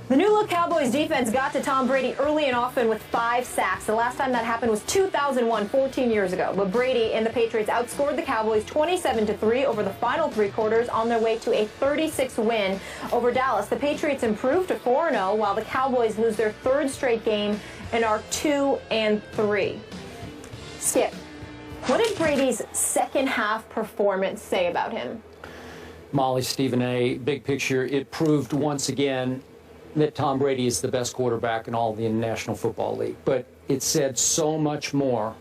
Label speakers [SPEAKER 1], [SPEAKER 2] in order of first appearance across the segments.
[SPEAKER 1] The new-look Cowboys defense got to Tom Brady early and often with 5 sacks. The last time that happened was 2001, 14 years ago. But Brady and the Patriots outscored the Cowboys 27-3 over the final 3 quarters on their way to a 36 win over Dallas. The Patriots improved to 4-0 while the Cowboys lose their 3rd straight game and are 2-3. Skip, what did Brady's second-half performance say about him?
[SPEAKER 2] Molly, Stephen A., big picture, it proved once again that Tom Brady is the best quarterback in all of the National Football League. But it said so much more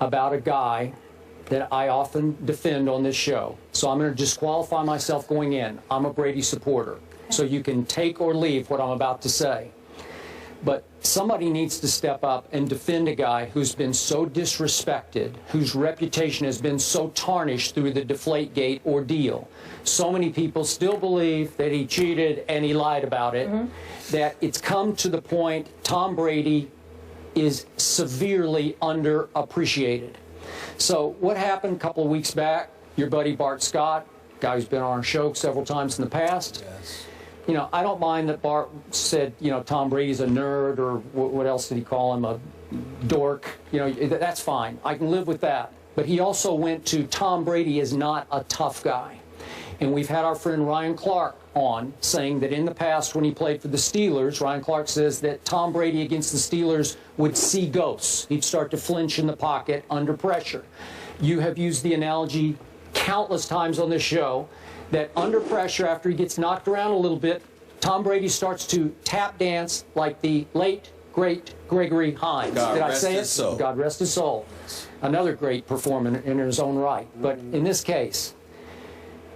[SPEAKER 2] about a guy that I often defend on this show. So I'm going to disqualify myself going in. I'm a Brady supporter. So you can take or leave what I'm about to say. But somebody needs to step up and defend a guy who's been so disrespected, whose reputation has been so tarnished through the Deflategate ordeal. So many people still believe that he cheated and he lied about it, that it's come to the point Tom Brady is severely underappreciated. So what happened a couple of weeks back? Your buddy Bart Scott, guy who's been on our show several times in the past.
[SPEAKER 3] Yes.
[SPEAKER 2] You know, I don't mind that Bart said, you know, Tom Brady's a nerd, or what else did he call him, a dork. You know, that's fine. I can live with that. But he also went to Tom Brady is not a tough guy. And we've had our friend Ryan Clark on saying that in the past when he played for the Steelers, Ryan Clark says that Tom Brady against the Steelers would see ghosts. He'd start to flinch in the pocket under pressure. You have used the analogy countless times on this show that under pressure, after he gets knocked around a little bit, Tom Brady starts to tap dance like the late, great Gregory Hines. Did I say it?
[SPEAKER 3] Soul.
[SPEAKER 2] God rest his soul. Another great performer in his own right. But in this case,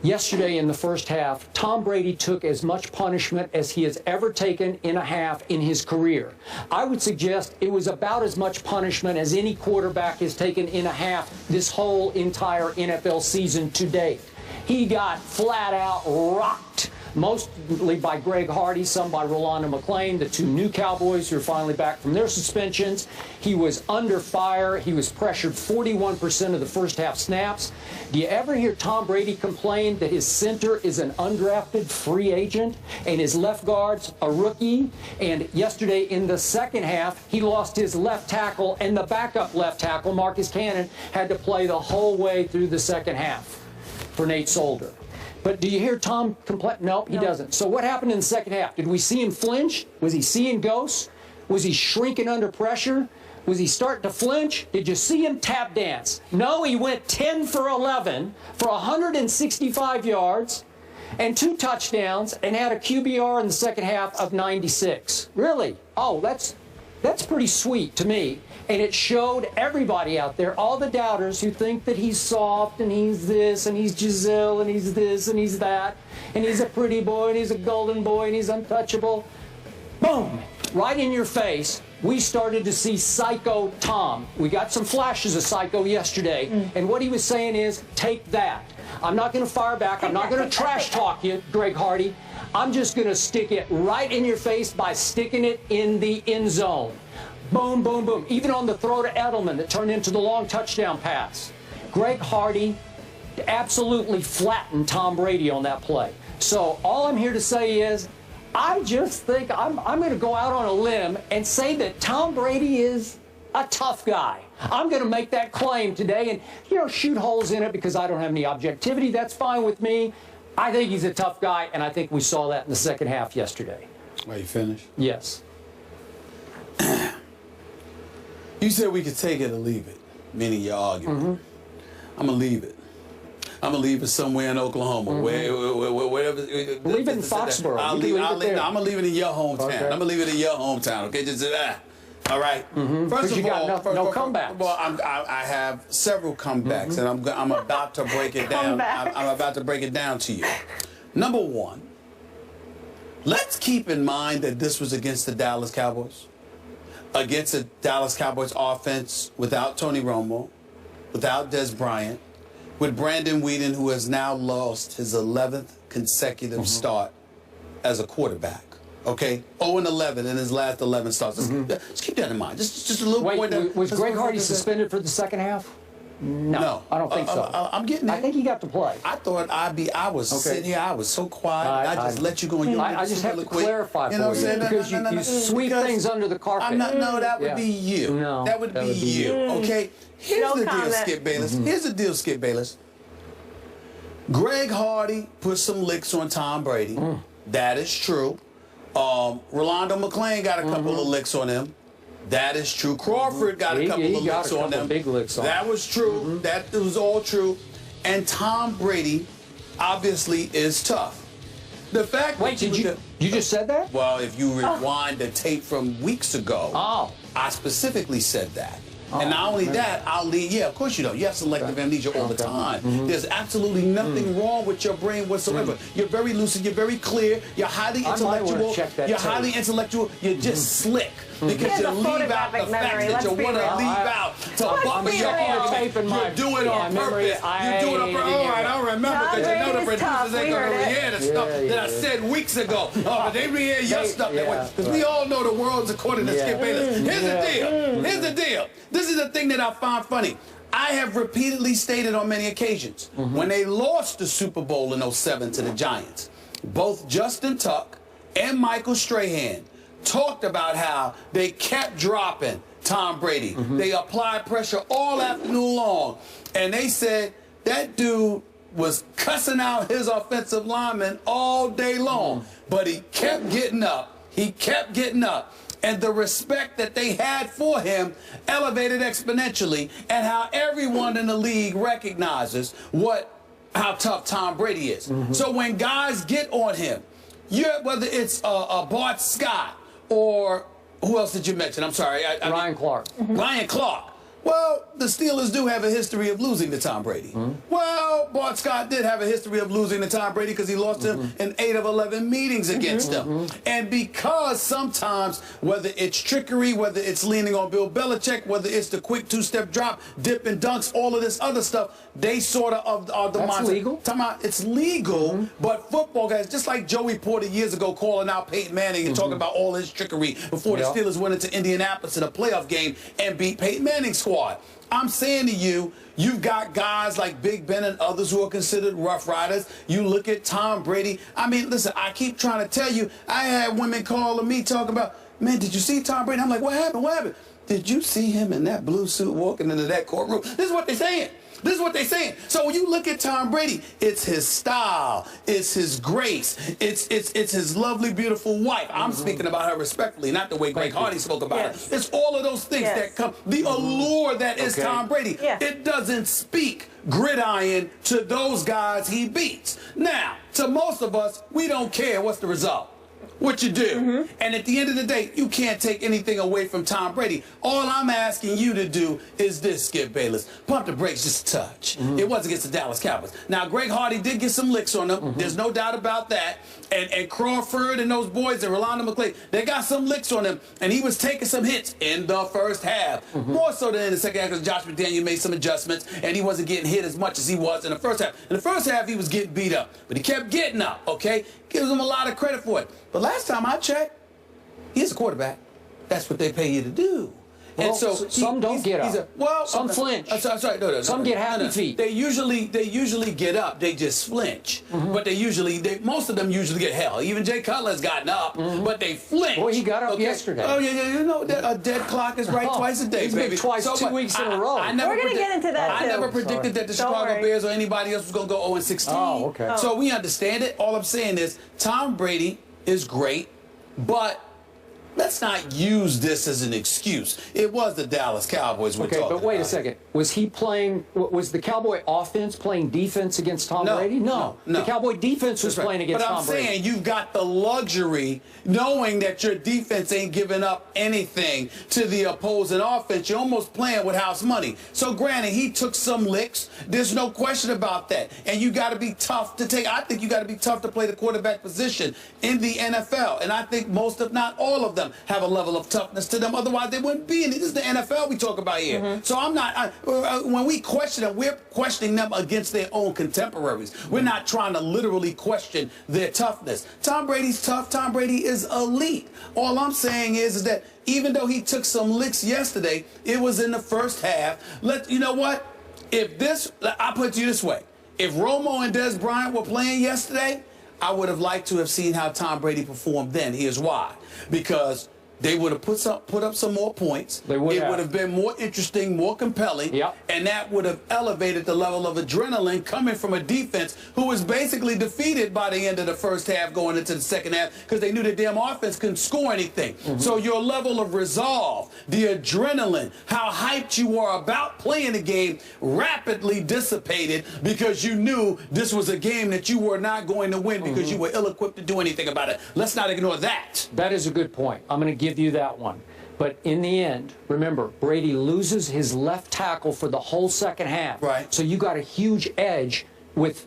[SPEAKER 2] yesterday in the first half, Tom Brady took as much punishment as he has ever taken in a half in his career. I would suggest it was about as much punishment as any quarterback has taken in a half this whole entire NFL season to date. He got flat out rocked, mostly by Greg Hardy, some by Rolando McClain, the 2 new Cowboys who are finally back from their suspensions. He was under fire. He was pressured 41% of the first half snaps. Do you ever hear Tom Brady complain that his center is an undrafted free agent and his left guard's a rookie? And yesterday in the second half, he lost his left tackle, and the backup left tackle, Marcus Cannon, had to play the whole way through the second half for Nate Solder. But do you hear Tom complain? Nope, he doesn't. So what happened in the second half? Did we see him flinch? Was he seeing ghosts? Was he shrinking under pressure? Was he starting to flinch? Did you see him tap dance? No, he went 10 for 11 for 165 yards and 2 touchdowns and had a QBR in the second half of 96. Really? Oh, that's pretty sweet to me. And it showed everybody out there, all the doubters who think that he's soft and he's this and he's Giselle and he's this and he's that and he's a pretty boy and he's a golden boy and he's untouchable. Boom! Right in your face, we started to see Psycho Tom. We got some flashes of Psycho yesterday. And what he was saying is, take that. I'm not going to fire back. I'm not going to trash talk you, Greg Hardy. I'm just going to stick it right in your face by sticking it in the end zone. Boom, boom, boom. Even on the throw to Edelman that turned into the long touchdown pass. Greg Hardy absolutely flattened Tom Brady on that play. So all I'm here to say is, I just think I'm going to go out on a limb and say that Tom Brady is a tough guy. I'm going to make that claim today and, you know, shoot holes in it because I don't have any objectivity. That's fine with me. I think he's a tough guy, and I think we saw that in the second half yesterday.
[SPEAKER 3] Are you finished?
[SPEAKER 2] Yes.
[SPEAKER 3] You said we could take it or leave it, meaning your argument. I'm going to leave it. I'm going to leave it somewhere in Oklahoma. Wherever.
[SPEAKER 2] Leave it in Foxborough.
[SPEAKER 3] I'm going to leave it in your hometown.
[SPEAKER 2] Okay.
[SPEAKER 3] I'm going to leave it in your hometown, okay? Just all right? First of all,
[SPEAKER 2] no comebacks.
[SPEAKER 3] Well, I have several comebacks, and I'm about to break it down. I'm about to break it down to you. Number one, let's keep in mind that this was against the Dallas Cowboys. Against the Dallas Cowboys offense without Tony Romo, without Des Bryant, with Brandon Whedon, who has now lost his 11th consecutive start as a quarterback. Okay? 0-11 in his last 11 starts. Just keep that in mind. Just a little point.
[SPEAKER 2] Was Greg Hardy suspended for the second half? No, I don't think so.
[SPEAKER 3] I'm getting there.
[SPEAKER 2] I think he got to play.
[SPEAKER 3] I thought I was sitting here, I was so quiet, I just let you go. And
[SPEAKER 2] I just have to clarify
[SPEAKER 3] you know
[SPEAKER 2] for you, because you sweep things under the carpet.
[SPEAKER 3] No, that would be you.
[SPEAKER 2] No,
[SPEAKER 3] that would be you. Okay? Here's the deal, Skip Bayless. Here's the deal, Skip Bayless. Greg Hardy put some licks on Tom Brady. That is true. Rolando McClain got a couple of licks on him. That is true. Crawford got a couple of licks on them.
[SPEAKER 2] Big licks on
[SPEAKER 3] that was true. That was all true. And Tom Brady obviously is tough. The fact
[SPEAKER 2] Wait, you just said that?
[SPEAKER 3] Well, if you rewind the tape from weeks ago, I specifically said that. And not only that, I'll leave. Yeah, of course you don't. You have selective amnesia all the time. There's absolutely nothing wrong with your brain whatsoever. You're very lucid. You're very clear. You're highly intellectual. You're highly intellectual. You're just slick. Because you leave out the facts that you want to leave out to bump your argument. You're doing it on purpose. You're doing it on purpose. All right, I remember, because you know the producers ain't going to re-air the stuff that I said weeks ago. But they re-air your stuff. Because we all know the world's according to Skip Bayless. Here's the deal. Here's the deal. This is the thing that I find funny. I have repeatedly stated on many occasions, when they lost the Super Bowl in '07 to the Giants, both Justin Tuck and Michael Strahan talked about how they kept dropping Tom Brady. They applied pressure all afternoon long. And they said that dude was cussing out his offensive lineman all day long. But he kept getting up. He kept getting up. And the respect that they had for him elevated exponentially, and how everyone in the league recognizes how tough Tom Brady is. So when guys get on him, whether it's Bart Scott, or who else did you mention? I'm sorry.
[SPEAKER 2] Ryan Clark.
[SPEAKER 3] Ryan Clark. Well, the Steelers do have a history of losing to Tom Brady. Well, Bart Scott did have a history of losing to Tom Brady because he lost him in 8 of 11 meetings against him. And because sometimes, whether it's trickery, whether it's leaning on Bill Belichick, whether it's the quick two-step drop, dip and dunks, all of this other stuff, they sort of are the mindset.
[SPEAKER 2] That's legal?
[SPEAKER 3] It's legal, but football guys, just like Joey Porter years ago calling out Peyton Manning and talking about all his trickery before the Steelers went into Indianapolis in a playoff game and beat Peyton Manning's squad. I'm saying to you, you've got guys like Big Ben and others who are considered rough riders. You look at Tom Brady. I mean, listen, I keep trying to tell you, I had women calling me talking about, man, did you see Tom Brady? I'm like, what happened? What happened? Did you see him in that blue suit walking into that courtroom? This is what they're saying. This is what they're saying. So when you look at Tom Brady, it's his style, it's his grace, it's his lovely, beautiful wife. I'm speaking about her respectfully, not the way Greg Hardy spoke about her. It's all of those things that come, the allure that is Tom Brady. It doesn't speak gridiron to those guys he beats. Now, to most of us, we don't care what's the result. What you do. And at the end of the day, you can't take anything away from Tom Brady. All I'm asking you to do is this, Skip Bayless. Pump the brakes just a touch. It was against the Dallas Cowboys. Now, Greg Hardy did get some licks on them. There's no doubt about that. And Crawford and those boys and Rolando McClain, they got some licks on him. And he was taking some hits in the first half. More so than in the second half, because Josh McDaniel made some adjustments and he wasn't getting hit as much as he was in the first half. In the first half, he was getting beat up. But he kept getting up, okay? Gives him a lot of credit for it. But last time I checked, he's a quarterback. That's what they pay you to do.
[SPEAKER 2] Well,
[SPEAKER 3] and so
[SPEAKER 2] some don't get up. Some flinch.
[SPEAKER 3] Sorry,
[SPEAKER 2] some get happy feet.
[SPEAKER 3] They usually get up. They just flinch. But most of them usually get held. Even Jay Cutler's gotten up, but they flinch.
[SPEAKER 2] Boy, he got up yesterday.
[SPEAKER 3] Oh yeah, you know that a dead clock is right twice a day, baby.
[SPEAKER 2] Twice, 2 weeks in a row.
[SPEAKER 1] We're going to get into that too.
[SPEAKER 3] I never predicted that the Chicago Bears or anybody else was going to go 0-16.
[SPEAKER 2] Oh, okay.
[SPEAKER 3] So we understand it. All I'm saying is Tom Brady is great, but let's not use this as an excuse. It was the Dallas Cowboys we're talking about.
[SPEAKER 2] Okay, but wait a second. Was the Cowboy offense playing defense against Tom Brady? No. The Cowboy defense was playing against Tom Brady.
[SPEAKER 3] But I'm saying you've got the luxury, knowing that your defense ain't giving up anything to the opposing offense. You're almost playing with house money. So granted, he took some licks. There's no question about that. And you got to be tough to take. I think you got to be tough to play the quarterback position in the NFL. And I think most, if not all of them, have a level of toughness to them. Otherwise, they wouldn't be in it. This is the NFL we talk about here. So I'm not, when we question them, we're questioning them against their own contemporaries. We're not trying to literally question their toughness. Tom Brady's tough. Tom Brady is elite. All I'm saying is that even though he took some licks yesterday, it was in the first half. You know what? If this, I'll put it to you this way. If Romo and Des Bryant were playing yesterday, I would have liked to have seen how Tom Brady performed then. Here's why. Because they would have put up some more points. It would have been more interesting, more compelling, and that would have elevated the level of adrenaline coming from a defense who was basically defeated by the end of the first half going into the second half because they knew the damn offense couldn't score anything. So your level of resolve, the adrenaline, how hyped you are about playing the game rapidly dissipated because you knew this was a game that you were not going to win because you were ill-equipped to do anything about it. Let's not ignore that.
[SPEAKER 2] That is a good point. I'm going to give you that one. But in the end, remember, Brady loses his left tackle for the whole second half.
[SPEAKER 3] Right.
[SPEAKER 2] So you got a huge edge with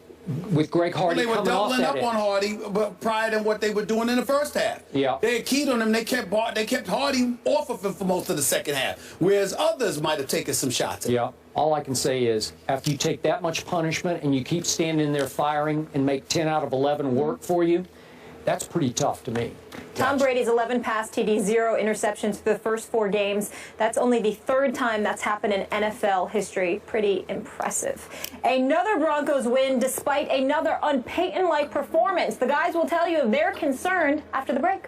[SPEAKER 2] Greg Hardy coming off that
[SPEAKER 3] They were doubling up
[SPEAKER 2] edge.
[SPEAKER 3] on Hardy prior to what they were doing in the first half.
[SPEAKER 2] Yeah.
[SPEAKER 3] They had keyed on him. They kept Hardy off of him for most of the second half, whereas others might have taken some shots at him.
[SPEAKER 2] Yeah. All I can say is, after you take that much punishment and you keep standing there firing and make 10 out of 11 work for you, that's pretty tough to me.
[SPEAKER 1] Tom Brady's 11 pass TDs, 0 interceptions for the first 4 games. That's only the 3rd time that's happened in NFL history. Pretty impressive. Another Broncos win despite another un-Peyton-like performance. The guys will tell you they're concerned after the break.